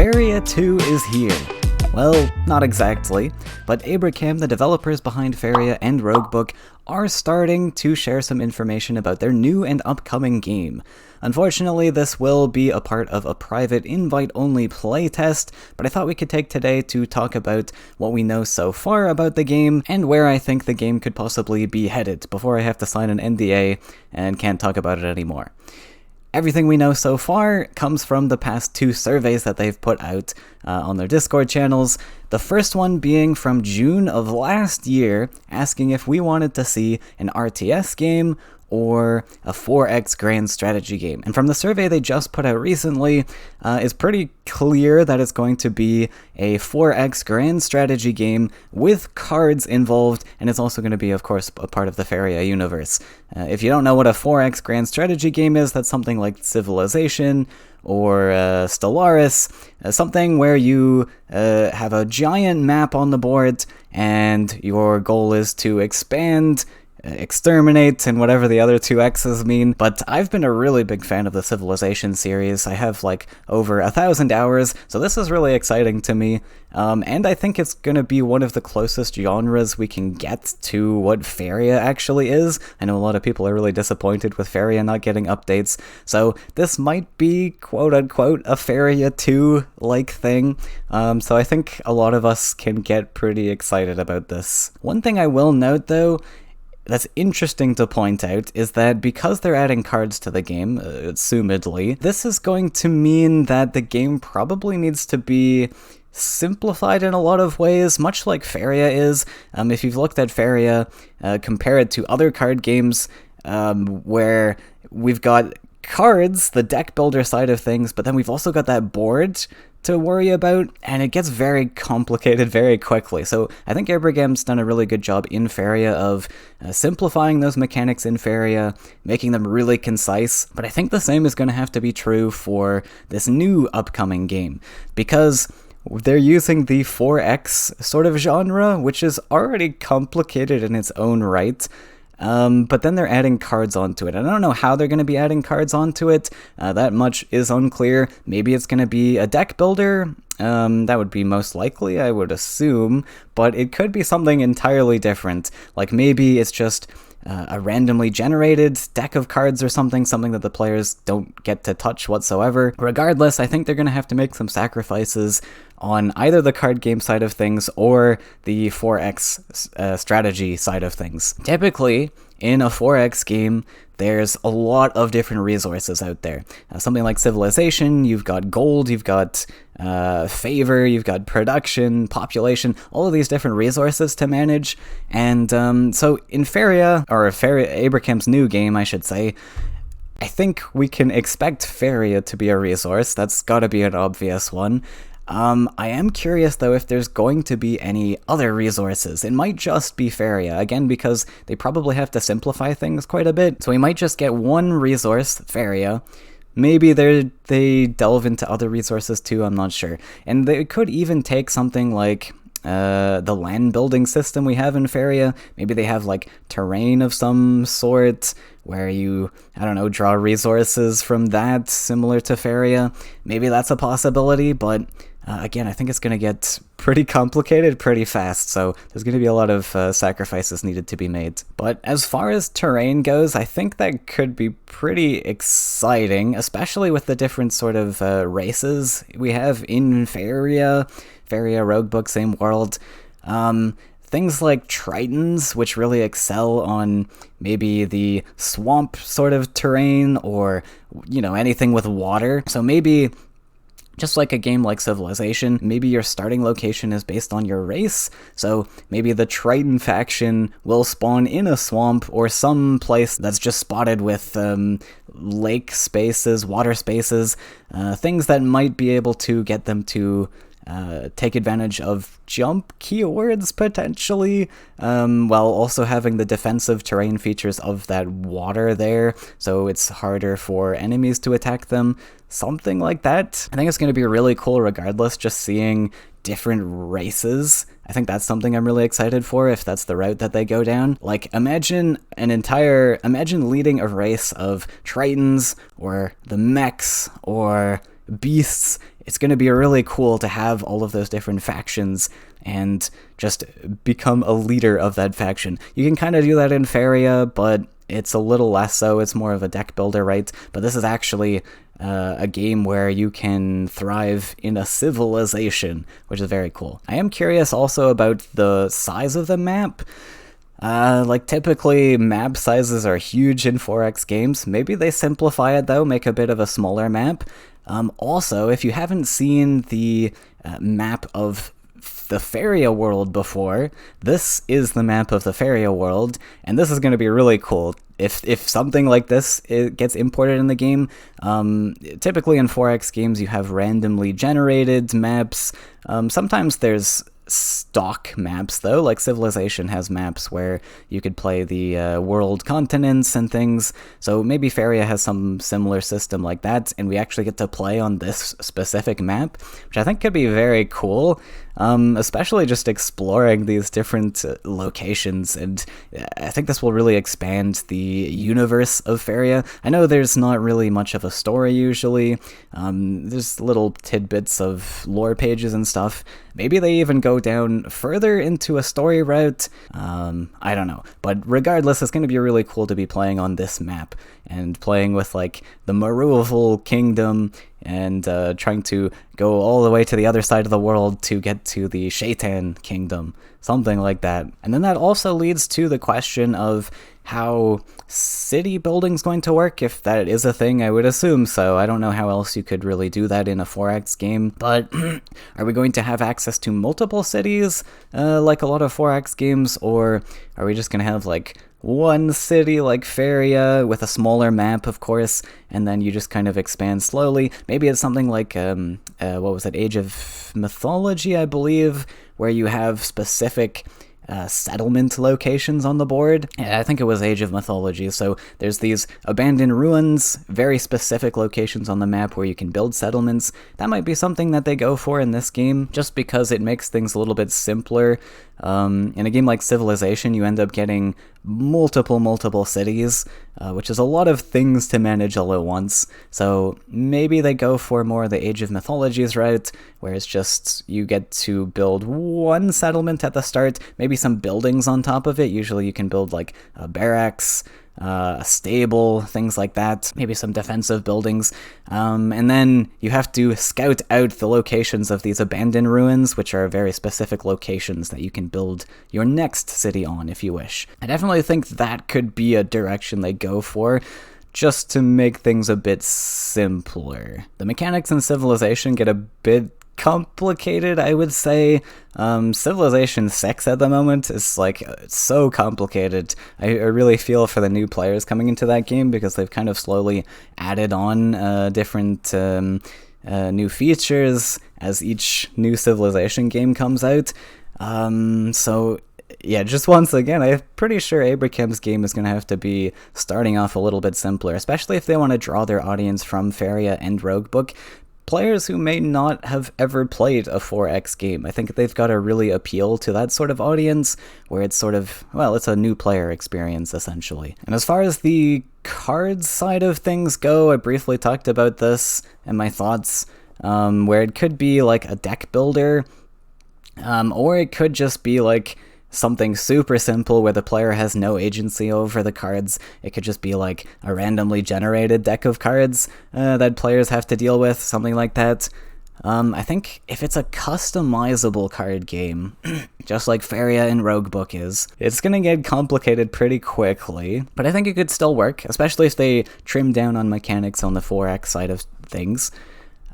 Faeria 2 is here. Well, not exactly, but Abrakam, the developers behind Faeria and Roguebook, are starting to share some information about their new and upcoming game. Unfortunately, this will be a part of a private invite-only playtest, but I thought we could take today to talk about what we know so far about the game and where I think the game could possibly be headed before I have to sign an NDA and can't talk about it anymore. Everything we know so far comes from the past two surveys that they've put out on their Discord channels. The first one being from June of last year, asking if we wanted to see an RTS game or a 4X grand strategy game. And from the survey they just put out recently, it's pretty clear that it's going to be a 4X grand strategy game with cards involved, and it's also going to be, of course, a part of the Faeria universe. If you don't know what a 4X grand strategy game is, that's something like Civilization or Stellaris, something where you have a giant map on the board, and your goal is to expand, exterminate, and whatever the other two X's mean. But I've been a really big fan of the Civilization series. I have like over 1,000 hours, so this is really exciting to me. And I think it's going to be one of the closest genres we can get to what Faeria actually is. I know a lot of people are really disappointed with Faeria not getting updates, so this might be quote-unquote a Faeria 2-like thing. So I think a lot of us can get pretty excited about this. One thing I will note, though, that's interesting to point out is that because they're adding cards to the game, assumedly, this is going to mean that the game probably needs to be simplified in a lot of ways, much like Faeria is. If you've looked at Faeria, compare it to other card games where we've got cards, the deck builder side of things, but then we've also got that board to worry about, and it gets very complicated very quickly. So I think Abrakam's done a really good job in Faeria of simplifying those mechanics in Faeria, making them really concise, but I think the same is going to have to be true for this new upcoming game, because they're using the 4X sort of genre, which is already complicated in its own right. But then they're adding cards onto it. I don't know how they're going to be adding cards onto it. That much is unclear. Maybe it's going to be a deck builder. That would be most likely, I would assume. But it could be something entirely different. Like maybe it's just a randomly generated deck of cards or something that the players don't get to touch whatsoever. Regardless, I think they're going to have to make some sacrifices on either the card game side of things or the 4X strategy side of things. Typically, in a 4X game, there's a lot of different resources out there. Something like Civilization, you've got gold, you've got favor, you've got production, population, all of these different resources to manage. And so in Faeria, or Abrakam's new game, I should say, I think we can expect Faeria to be a resource. That's gotta be an obvious one. I am curious, though, if there's going to be any other resources. It might just be Faeria, again, because they probably have to simplify things quite a bit. So we might just get one resource, Faeria. Maybe they delve into other resources too, I'm not sure. And they could even take something like the land building system we have in Faeria. Maybe they have like terrain of some sort where you, I don't know, draw resources from that, similar to Faeria. Maybe that's a possibility, but again, I think it's going to get pretty complicated pretty fast, so there's going to be a lot of sacrifices needed to be made. But as far as terrain goes, I think that could be pretty exciting, especially with the different sort of races we have in Faeria, Roguebook, same world. Things like Tritons, which really excel on maybe the swamp sort of terrain, or, you know, anything with water. So maybe, just like a game like Civilization, maybe your starting location is based on your race, so maybe the Triton faction will spawn in a swamp or some place that's just spotted with lake spaces, water spaces, things that might be able to get them to take advantage of jump keywords, potentially, while also having the defensive terrain features of that water there, so it's harder for enemies to attack them. Something like that. I think it's going to be really cool regardless, just seeing different races. I think that's something I'm really excited for, if that's the route that they go down. Like, imagine leading a race of Tritons, or the mechs, or beasts. It's going to be really cool to have all of those different factions and just become a leader of that faction. You can kind of do that in Faeria, but it's a little less so. It's more of a deck builder, right? But this is actually a game where you can thrive in a civilization, which is very cool. I am curious also about the size of the map. Like, typically, map sizes are huge in 4X games. Maybe they simplify it, though, make a bit of a smaller map. Also, if you haven't seen the map of the Faeria world before, this is the map of the Faeria world, and this is going to be really cool. If something like this gets imported in the game, typically in 4X games you have randomly generated maps. Sometimes there's stock maps, though, like Civilization has maps where you could play the world continents and things, so maybe Faeria has some similar system like that, and we actually get to play on this specific map, which I think could be very cool, especially just exploring these different locations, and I think this will really expand the universe of Faeria. I know there's not really much of a story usually, there's little tidbits of lore pages and stuff. Maybe they even go down further into a story route. I don't know. But regardless, it's going to be really cool to be playing on this map and playing with, like, the Maruval Kingdom and trying to go all the way to the other side of the world to get to the Shaitan Kingdom. Something like that. And then that also leads to the question of how city building's going to work, if that is a thing. I would assume so. I don't know how else you could really do that in a 4X game, but are we going to have access to multiple cities like a lot of 4X games, or are we just going to have like one city like Faeria with a smaller map, of course, and then you just kind of expand slowly? Maybe it's something like, what was it, Age of Mythology, I believe, where you have specific settlement locations on the board. Yeah, I think it was Age of Mythology, so there's these abandoned ruins, very specific locations on the map where you can build settlements. That might be something that they go for in this game, just because it makes things a little bit simpler. In a game like Civilization, you end up getting multiple cities, which is a lot of things to manage all at once, so maybe they go for more the Age of Mythologies route, where it's just you get to build one settlement at the start, maybe some buildings on top of it. Usually you can build like a barracks, a stable, things like that, maybe some defensive buildings, and then you have to scout out the locations of these abandoned ruins, which are very specific locations that you can build your next city on if you wish. I definitely think that could be a direction they go for, just to make things a bit simpler. The mechanics in Civilization get a bit complicated, I would say. Civilization 6 at the moment is like so complicated. I really feel for the new players coming into that game, because they've kind of slowly added on different new features as each new Civilization game comes out. So yeah, just once again, I'm pretty sure Abrakam's game is going to have to be starting off a little bit simpler, especially if they want to draw their audience from Faeria and Roguebook. Players who may not have ever played a 4X game. I think they've got to really appeal to that sort of audience, where it's sort of, well, it's a new player experience, essentially. And as far as the cards side of things go, I briefly talked about this and my thoughts, where it could be like a deck builder, or it could just be like something super simple where the player has no agency over the cards. It could just be like a randomly generated deck of cards that players have to deal with, something like that. I think if it's a customizable card game, just like Faeria and Roguebook is, it's gonna get complicated pretty quickly, but I think it could still work, especially if they trim down on mechanics on the 4X side of things.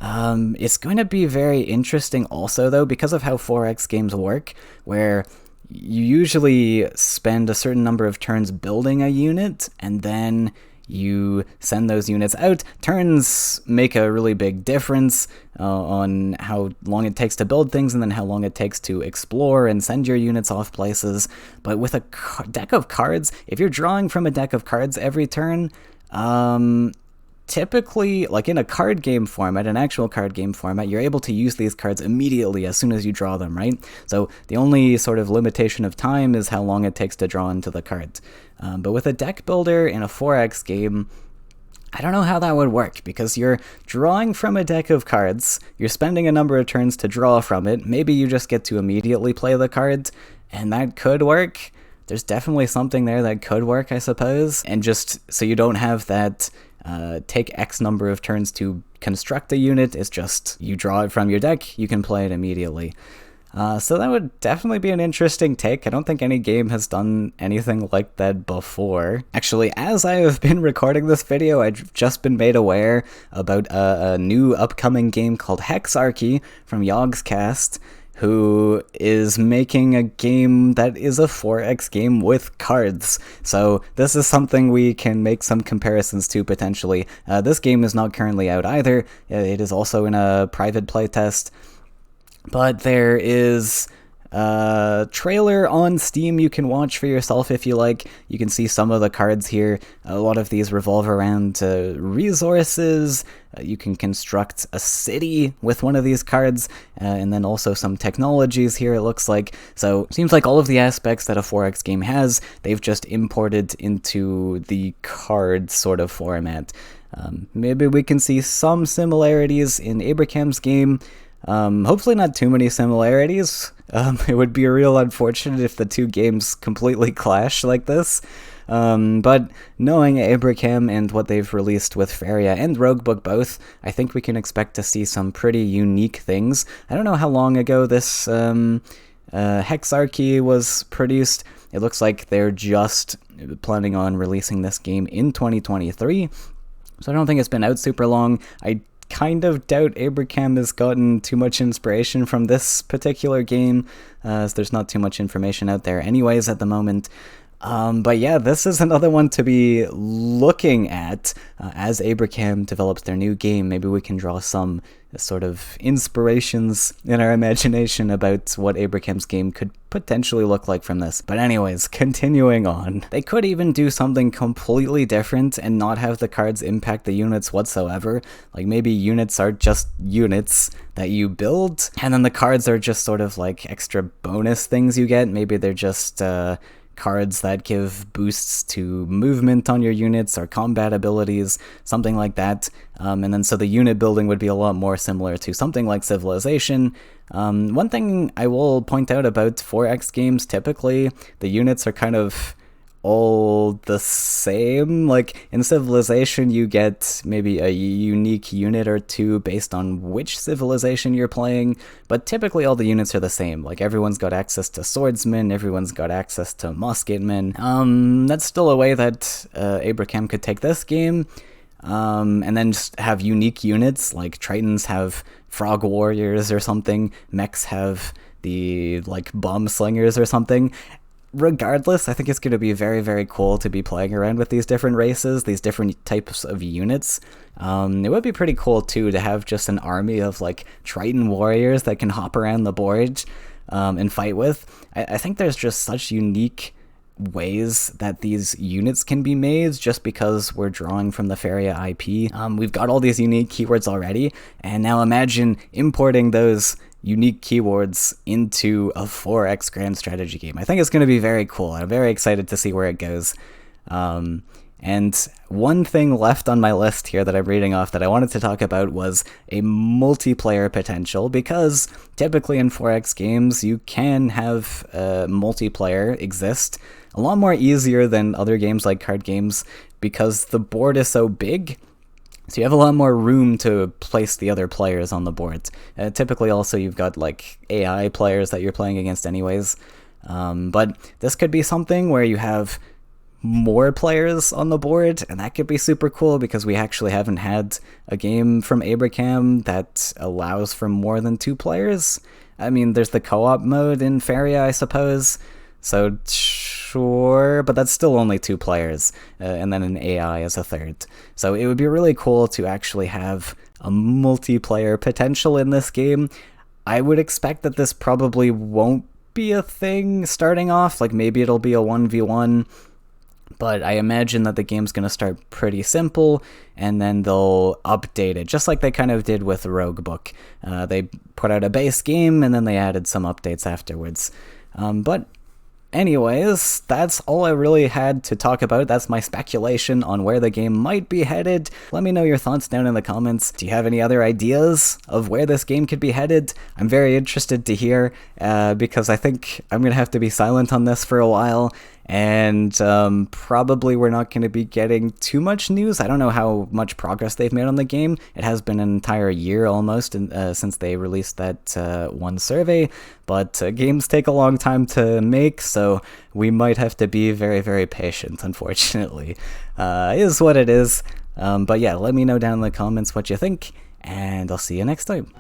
It's going to be very interesting also, though, because of how 4X games work, where you usually spend a certain number of turns building a unit, and then you send those units out. Turns make a really big difference on how long it takes to build things, and then how long it takes to explore and send your units off places. But with a deck of cards, if you're drawing from a deck of cards every turn, typically, like in a card game format, an actual card game format, you're able to use these cards immediately as soon as you draw them, right? So the only sort of limitation of time is how long it takes to draw into the cards. But with a deck builder in a 4X game, I don't know how that would work, because you're drawing from a deck of cards, you're spending a number of turns to draw from it, maybe you just get to immediately play the card, and that could work. There's definitely something there that could work, I suppose, and just so you don't have that take X number of turns to construct a unit, it's just you draw it from your deck, you can play it immediately. So that would definitely be an interesting take. I don't think any game has done anything like that before. Actually, as I have been recording this video, I've just been made aware about a new upcoming game called Hexarchy from Yogscast, who is making a game that is a 4X game with cards. So this is something we can make some comparisons to, potentially. This game is not currently out either. It is also in a private playtest. But there is a trailer on Steam you can watch for yourself if you like. You can see some of the cards here. A lot of these revolve around resources. You can construct a city with one of these cards, and then also some technologies here, it looks like. So it seems like all of the aspects that a 4X game has, they've just imported into the card sort of format. Maybe we can see some similarities in Abrakam's game. Hopefully not too many similarities. It would be real unfortunate if the two games completely clash like this. But knowing Abrakam and what they've released with Faeria and Roguebook both, I think we can expect to see some pretty unique things. I don't know how long ago this Hexarchy was produced. It looks like they're just planning on releasing this game in 2023, so I don't think it's been out super long. I kind of doubt Abrakam has gotten too much inspiration from this particular game, as there's not too much information out there anyways at the moment. But yeah, this is another one to be looking at as Abrakam develops their new game. Maybe we can draw some sort of inspirations in our imagination about what Abrakam's game could potentially look like from this. But anyways, continuing on. They could even do something completely different and not have the cards impact the units whatsoever. Like maybe units are just units that you build, and then the cards are just sort of like extra bonus things you get. Maybe they're just cards that give boosts to movement on your units or combat abilities, something like that. And then so the unit building would be a lot more similar to something like Civilization. One thing I will point out about 4X games, typically the units are kind of all the same. Like in Civilization, you get maybe a unique unit or two based on which civilization you're playing, but typically all the units are the same. Like everyone's got access to swordsmen, everyone's got access to musketmen. That's still a way that Abrakam could take this game, and then just have unique units. Like Tritons have frog warriors or something, mechs have the like bomb slingers or something. Regardless, I think it's going to be very, very cool to be playing around with these different races, these different types of units. It would be pretty cool, too, to have just an army of, like, Triton warriors that can hop around the board and fight with. I think there's just such unique ways that these units can be made just because we're drawing from the Faeria IP. We've got all these unique keywords already, and now imagine importing those unique keywords into a 4X grand strategy game. I think it's going to be very cool. I'm very excited to see where it goes. And one thing left on my list here that I'm reading off that I wanted to talk about was a multiplayer potential, because typically in 4X games you can have multiplayer exist a lot more easier than other games like card games, because the board is so big. So you have a lot more room to place the other players on the board. Typically also you've got like AI players that you're playing against anyways. But this could be something where you have more players on the board, and that could be super cool because we actually haven't had a game from Abrakam that allows for more than 2 players. I mean, there's the co-op mode in Faeria, I suppose. So sure, but that's still only 2 players, and then an AI as a third. So it would be really cool to actually have a multiplayer potential in this game. I would expect that this probably won't be a thing starting off, like maybe it'll be a 1v1, but I imagine that the game's going to start pretty simple, and then they'll update it, just like they kind of did with Roguebook. They put out a base game, and then they added some updates afterwards. But Anyways, that's all I really had to talk about. That's my speculation on where the game might be headed. Let me know your thoughts down in the comments. Do you have any other ideas of where this game could be headed? I'm very interested to hear, because I think I'm going to have to be silent on this for a while, and probably we're not going to be getting too much news. I don't know how much progress they've made on the game. It has been an entire year almost since they released that one survey, but games take a long time to make, so we might have to be very, very patient, unfortunately. Is what it is. But yeah, let me know down in the comments what you think, and I'll see you next time.